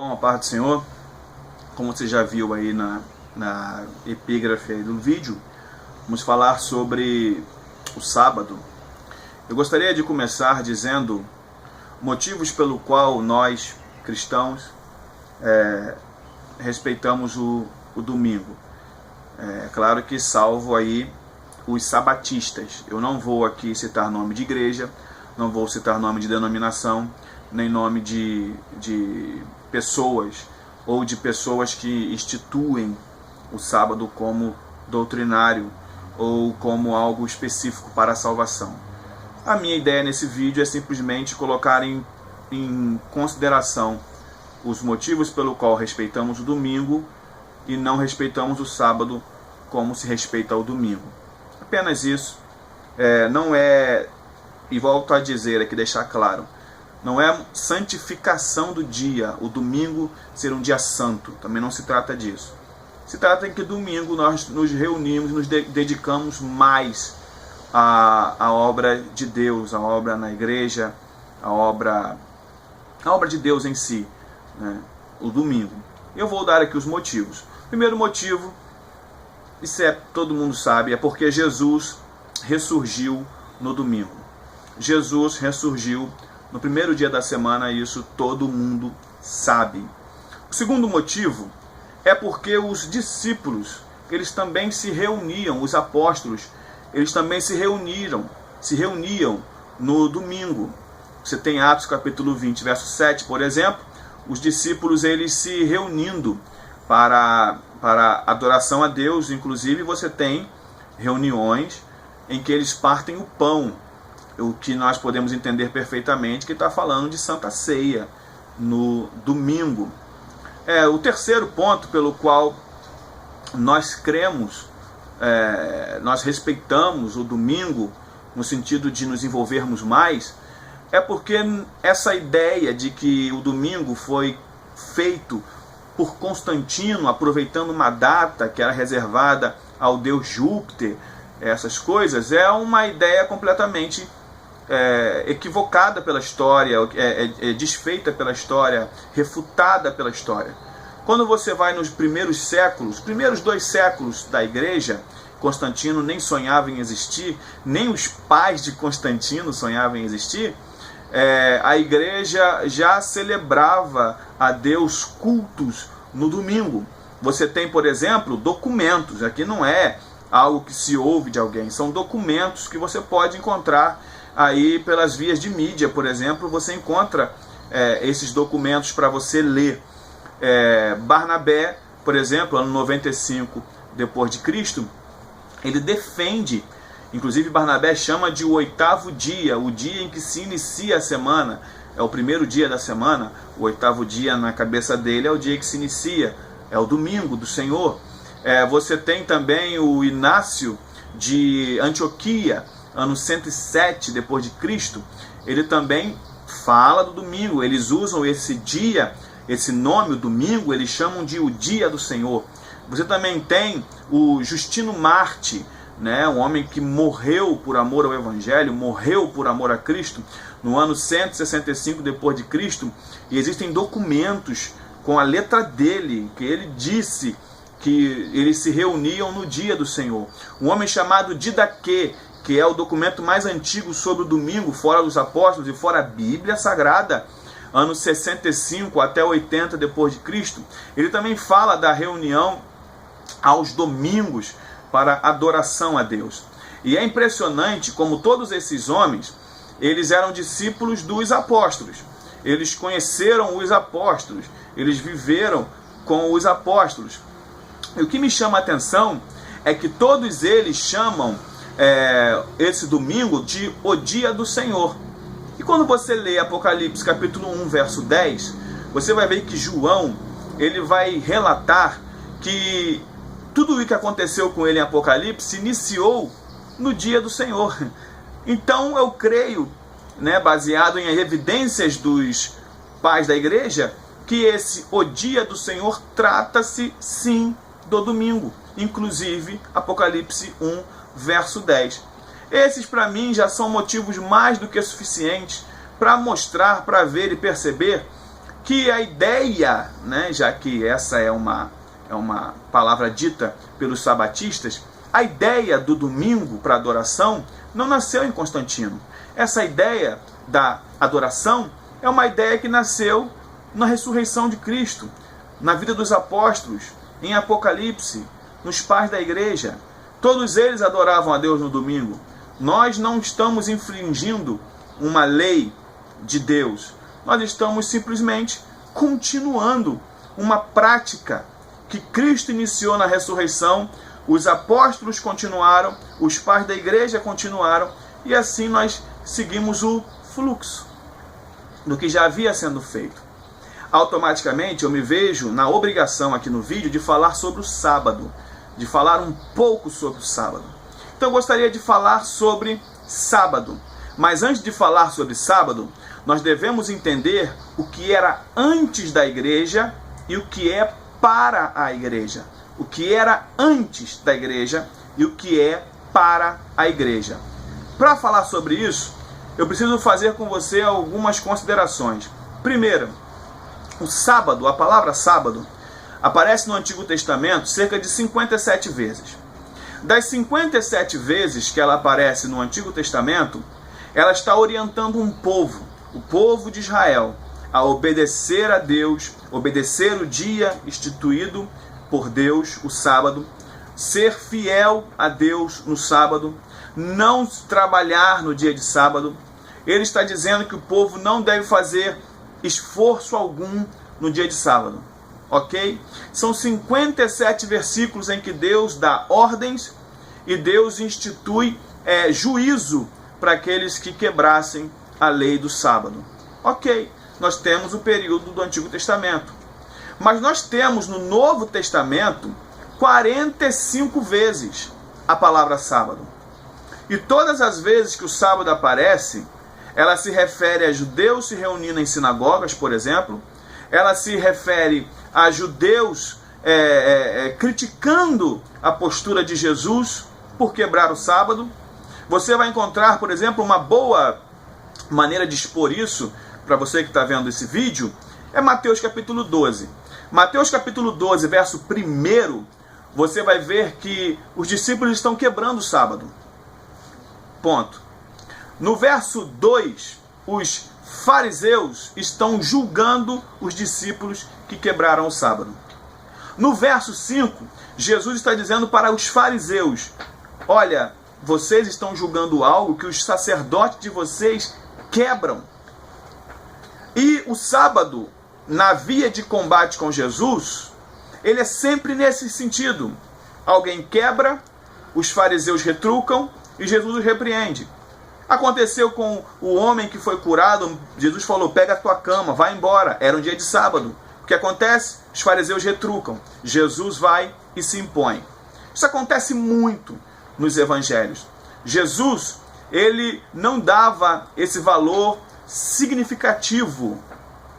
Bom, a paz do Senhor, como você já viu aí na epígrafe aí do vídeo, vamos falar sobre o sábado. Eu gostaria de começar dizendo motivos pelo qual nós, cristãos, respeitamos o domingo. É claro que salvo aí os sabatistas. Eu não vou aqui citar nome de igreja, não vou citar nome de denominação, nem nome de pessoas ou de pessoas que instituem o sábado como doutrinário ou como algo específico para a salvação. A minha ideia nesse vídeo é simplesmente colocar em consideração os motivos pelo qual respeitamos o domingo e não respeitamos o sábado como se respeita o domingo. Apenas isso. Não é, e volto a dizer aqui, deixar claro, não é santificação do dia, o domingo ser um dia santo, também não se trata disso. Se trata em que domingo nós nos reunimos, nos dedicamos mais à obra de Deus, à obra na igreja, à obra de Deus em si, né? O domingo. Eu vou dar aqui os motivos. Primeiro motivo, isso todo mundo sabe, é porque Jesus ressurgiu no domingo. Jesus ressurgiu no primeiro dia da semana, isso todo mundo sabe. O segundo motivo é porque os discípulos, eles também se reuniam, os apóstolos, eles também se reuniam no domingo. Você tem Atos capítulo 20, verso 7, por exemplo, os discípulos eles se reunindo para adoração a Deus. Inclusive você tem reuniões em que eles partem o pão, o que nós podemos entender perfeitamente que está falando de Santa Ceia no domingo. O terceiro ponto pelo qual nós cremos, nós respeitamos o domingo no sentido de nos envolvermos mais, é porque essa ideia de que o domingo foi feito por Constantino, aproveitando uma data que era reservada ao deus Júpiter, essas coisas, é uma ideia completamente equivocada pela história, desfeita pela história, refutada pela história. Quando você vai nos primeiros séculos, primeiros 2 séculos da igreja, Constantino nem sonhava em existir, nem os pais de Constantino sonhavam em existir, a igreja já celebrava a Deus cultos no domingo. Você tem, por exemplo, documentos, aqui não é algo que se ouve de alguém, são documentos que você pode encontrar aí pelas vias de mídia, por exemplo, você encontra esses documentos para você ler. Barnabé, por exemplo, ano 95 depois de Cristo, ele defende, inclusive Barnabé chama de o 8º dia, o dia em que se inicia a semana, é o primeiro dia da semana, o 8º dia na cabeça dele é o dia que se inicia, é o domingo do Senhor. Você tem também o Inácio de Antioquia, ano 107 depois de Cristo, ele também fala do domingo. Eles usam esse dia, esse nome, o domingo, eles chamam de o dia do Senhor. Você também tem o Justino Marte, né, um homem que morreu por amor ao Evangelho, morreu por amor a Cristo, no ano 165 depois de Cristo, e existem documentos com a letra dele, que ele disse que eles se reuniam no dia do Senhor. Um homem chamado Didaquê, que é o documento mais antigo sobre o domingo, fora dos apóstolos e fora a Bíblia Sagrada, anos 65 até 80 depois de Cristo, ele também fala da reunião aos domingos para adoração a Deus. E é impressionante como todos esses homens, eles eram discípulos dos apóstolos. Eles conheceram os apóstolos, eles viveram com os apóstolos. E o que me chama a atenção é que todos eles chamam esse domingo de o dia do Senhor. E quando você lê Apocalipse capítulo 1, verso 10, você vai ver que João, ele vai relatar que tudo o que aconteceu com ele em Apocalipse iniciou no dia do Senhor. Então eu creio, baseado em evidências dos pais da igreja, que o dia do Senhor trata-se sim do domingo. Inclusive Apocalipse 1, verso 10. Esses para mim já são motivos mais do que suficientes para mostrar, para ver e perceber que a ideia, né, já que essa é uma palavra dita pelos sabatistas, a ideia do domingo para adoração não nasceu em Constantino. Essa ideia da adoração é uma ideia que nasceu na ressurreição de Cristo, na vida dos apóstolos, em Apocalipse, nos pais da igreja. Todos eles adoravam a Deus no domingo. Nós não estamos infringindo uma lei de Deus. Nós estamos simplesmente continuando uma prática que Cristo iniciou na ressurreição, os apóstolos continuaram, os pais da igreja continuaram, e assim nós seguimos o fluxo do que já havia sendo feito. Automaticamente eu me vejo na obrigação aqui no vídeo de falar sobre o sábado, de falar um pouco sobre o sábado. Então eu gostaria de falar sobre sábado, mas antes de falar sobre sábado, nós devemos entender o que era antes da igreja e o que é para a igreja. O que era antes da igreja e o que é para a igreja. Para falar sobre isso, eu preciso fazer com você algumas considerações. Primeiro, o sábado, a palavra sábado, aparece no Antigo Testamento cerca de 57 vezes. Das 57 vezes que ela aparece no Antigo Testamento, ela está orientando um povo, o povo de Israel, a obedecer a Deus, obedecer o dia instituído por Deus, o sábado, ser fiel a Deus no sábado, não trabalhar no dia de sábado. Ele está dizendo que o povo não deve fazer esforço algum no dia de sábado, ok? São 57 versículos em que Deus dá ordens e Deus institui juízo para aqueles que quebrassem a lei do sábado. Ok, nós temos o período do Antigo Testamento, mas nós temos no Novo Testamento 45 vezes a palavra sábado. E todas as vezes que o sábado aparece, ela se refere a judeus se reunindo em sinagogas, por exemplo. Ela se refere a judeus criticando a postura de Jesus por quebrar o sábado. Você vai encontrar, por exemplo, uma boa maneira de expor isso, para você que está vendo esse vídeo, é Mateus capítulo 12. Mateus capítulo 12, verso 1, você vai ver que os discípulos estão quebrando o sábado. Ponto. No verso 2, os fariseus estão julgando os discípulos que quebraram o sábado. No verso 5, Jesus está dizendo para os fariseus: olha, vocês estão julgando algo que os sacerdotes de vocês quebram. E o sábado, na via de combate com Jesus, ele é sempre nesse sentido. Alguém quebra, os fariseus retrucam e Jesus os repreende. Aconteceu com o homem que foi curado. Jesus falou: pega a tua cama, vai embora. Era um dia de sábado. O que acontece? Os fariseus retrucam. Jesus vai e se impõe. Isso acontece muito nos evangelhos. Jesus, ele não dava esse valor significativo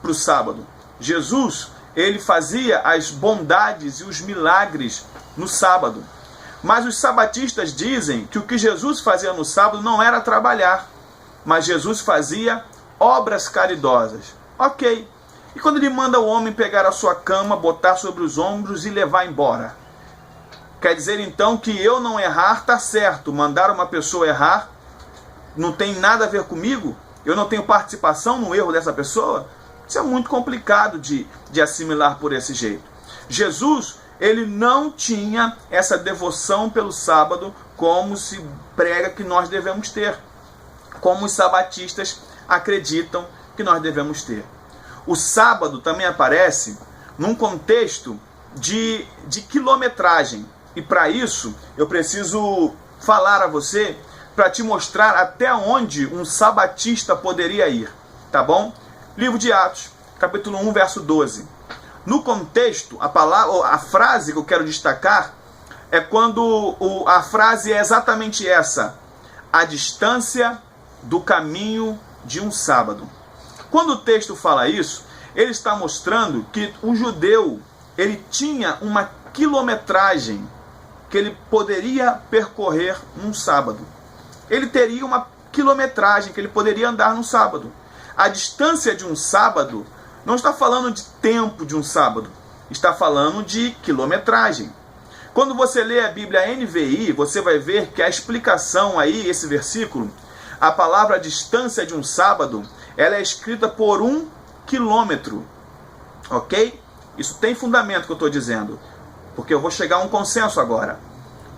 para o sábado. Jesus, ele fazia as bondades e os milagres no sábado. Mas os sabatistas dizem que o que Jesus fazia no sábado não era trabalhar, mas Jesus fazia obras caridosas. Ok. E quando ele manda o homem pegar a sua cama, botar sobre os ombros e levar embora? Quer dizer então que eu não errar está certo, mandar uma pessoa errar não tem nada a ver comigo? Eu não tenho participação no erro dessa pessoa? Isso é muito complicado de assimilar por esse jeito. Jesus, ele não tinha essa devoção pelo sábado como se prega que nós devemos ter, como os sabatistas acreditam que nós devemos ter. O sábado também aparece num contexto de quilometragem. E para isso, eu preciso falar a você para te mostrar até onde um sabatista poderia ir. Tá bom? Livro de Atos, capítulo 1, verso 12. No contexto, a frase que eu quero destacar é quando a frase é exatamente essa: a distância do caminho de um sábado. Quando o texto fala isso, ele está mostrando que o judeu, ele tinha uma quilometragem que ele poderia percorrer num sábado. Ele teria uma quilometragem que ele poderia andar no sábado. A distância de um sábado Não está falando de tempo de um sábado, está falando de quilometragem. Quando você lê a Bíblia NVI, você vai ver que a explicação aí, esse versículo, a palavra distância de um sábado, ela é escrita por 1 quilômetro. Ok? Isso tem fundamento que eu estou dizendo, porque eu vou chegar a um consenso agora.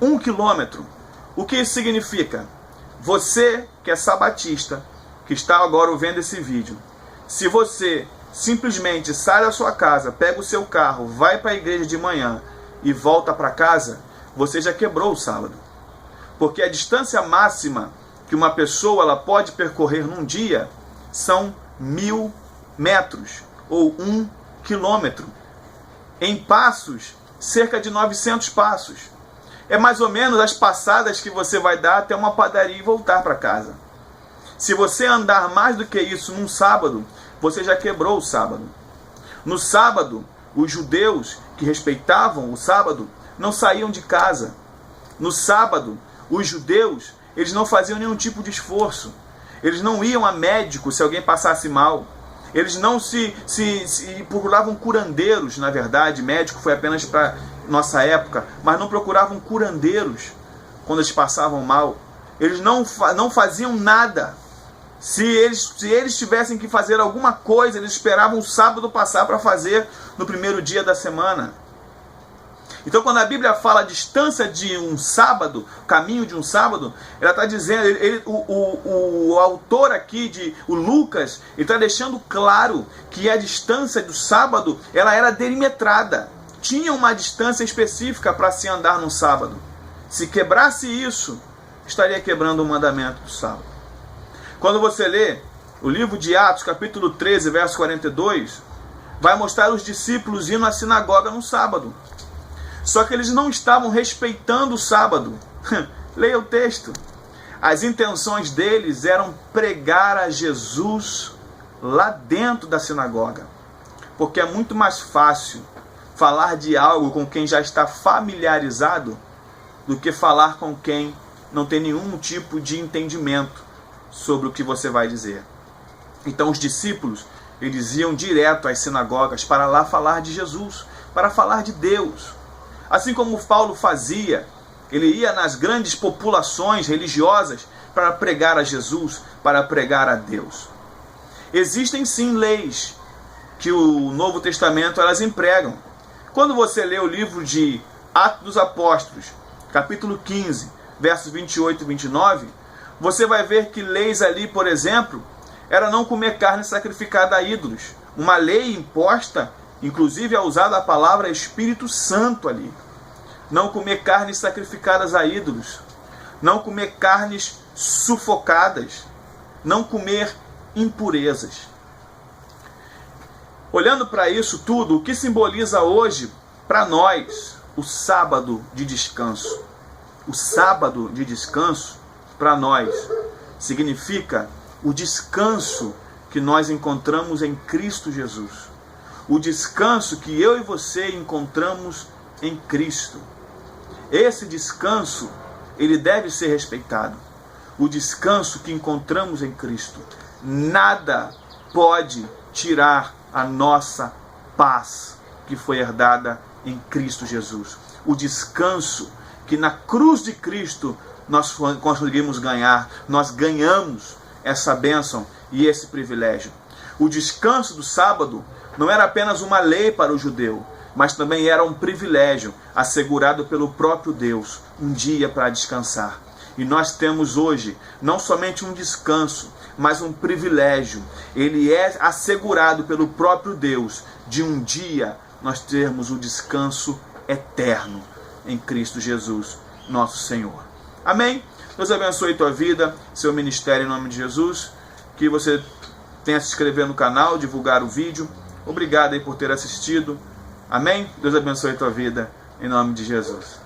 1 quilômetro. O que isso significa? Você que é sabatista, que está agora vendo esse vídeo, se você simplesmente sai da sua casa, pega o seu carro, vai para a igreja de manhã e volta para casa, você já quebrou o sábado. Porque a distância máxima que uma pessoa ela pode percorrer num dia são 1000 metros ou 1 quilômetro. Em passos, cerca de 900 passos. É mais ou menos as passadas que você vai dar até uma padaria e voltar para casa. Se você andar mais do que isso num sábado, você já quebrou o sábado. No sábado, os judeus que respeitavam o sábado não saíam de casa. No sábado, os judeus eles não faziam nenhum tipo de esforço. Eles não iam a médico se alguém passasse mal. Eles não se procuravam curandeiros, na verdade. Médico foi apenas para nossa época, mas não procuravam curandeiros quando eles passavam mal. Eles não faziam nada. Se eles tivessem que fazer alguma coisa, eles esperavam o sábado passar para fazer no primeiro dia da semana. Então, quando a Bíblia fala a distância de um sábado, caminho de um sábado, ela está dizendo, o autor aqui, o Lucas, ele está deixando claro que a distância do sábado, ela era delimetrada. Tinha uma distância específica para se andar no sábado. Se quebrasse isso, estaria quebrando o mandamento do sábado. Quando você lê o livro de Atos, capítulo 13, verso 42, vai mostrar os discípulos indo à sinagoga no sábado. Só que eles não estavam respeitando o sábado. Leia o texto. As intenções deles eram pregar a Jesus lá dentro da sinagoga. Porque é muito mais fácil falar de algo com quem já está familiarizado do que falar com quem não tem nenhum tipo de entendimento sobre o que você vai dizer. Então os discípulos, eles iam direto às sinagogas para lá falar de Jesus, para falar de Deus. Assim como Paulo fazia, ele ia nas grandes populações religiosas para pregar a Jesus, para pregar a Deus. Existem sim leis que o Novo Testamento elas empregam. Quando você lê o livro de Atos dos Apóstolos, capítulo 15, versos 28 e 29, você vai ver que leis ali, por exemplo, era não comer carne sacrificada a ídolos. Uma lei imposta, inclusive é usada a palavra Espírito Santo ali. Não comer carnes sacrificadas a ídolos. Não comer carnes sufocadas. Não comer impurezas. Olhando para isso tudo, o que simboliza hoje para nós o sábado de descanso? O sábado de descanso, para nós, significa o descanso que nós encontramos em Cristo Jesus. O descanso que eu e você encontramos em Cristo. Esse descanso, ele deve ser respeitado. O descanso que encontramos em Cristo. Nada pode tirar a nossa paz que foi herdada em Cristo Jesus. O descanso que na cruz de Cristo nós conseguimos ganhar. Nós ganhamos essa bênção e esse privilégio. O descanso do sábado não era apenas uma lei para o judeu, mas também era um privilégio assegurado pelo próprio Deus, um dia para descansar. E nós temos hoje não somente um descanso, mas um privilégio. Ele é assegurado pelo próprio Deus de um dia nós termos o descanso eterno em Cristo Jesus, nosso Senhor. Amém? Deus abençoe tua vida, seu ministério em nome de Jesus. Que você tenha se inscrever no canal, divulgar o vídeo. Obrigado aí por ter assistido. Amém? Deus abençoe tua vida em nome de Jesus.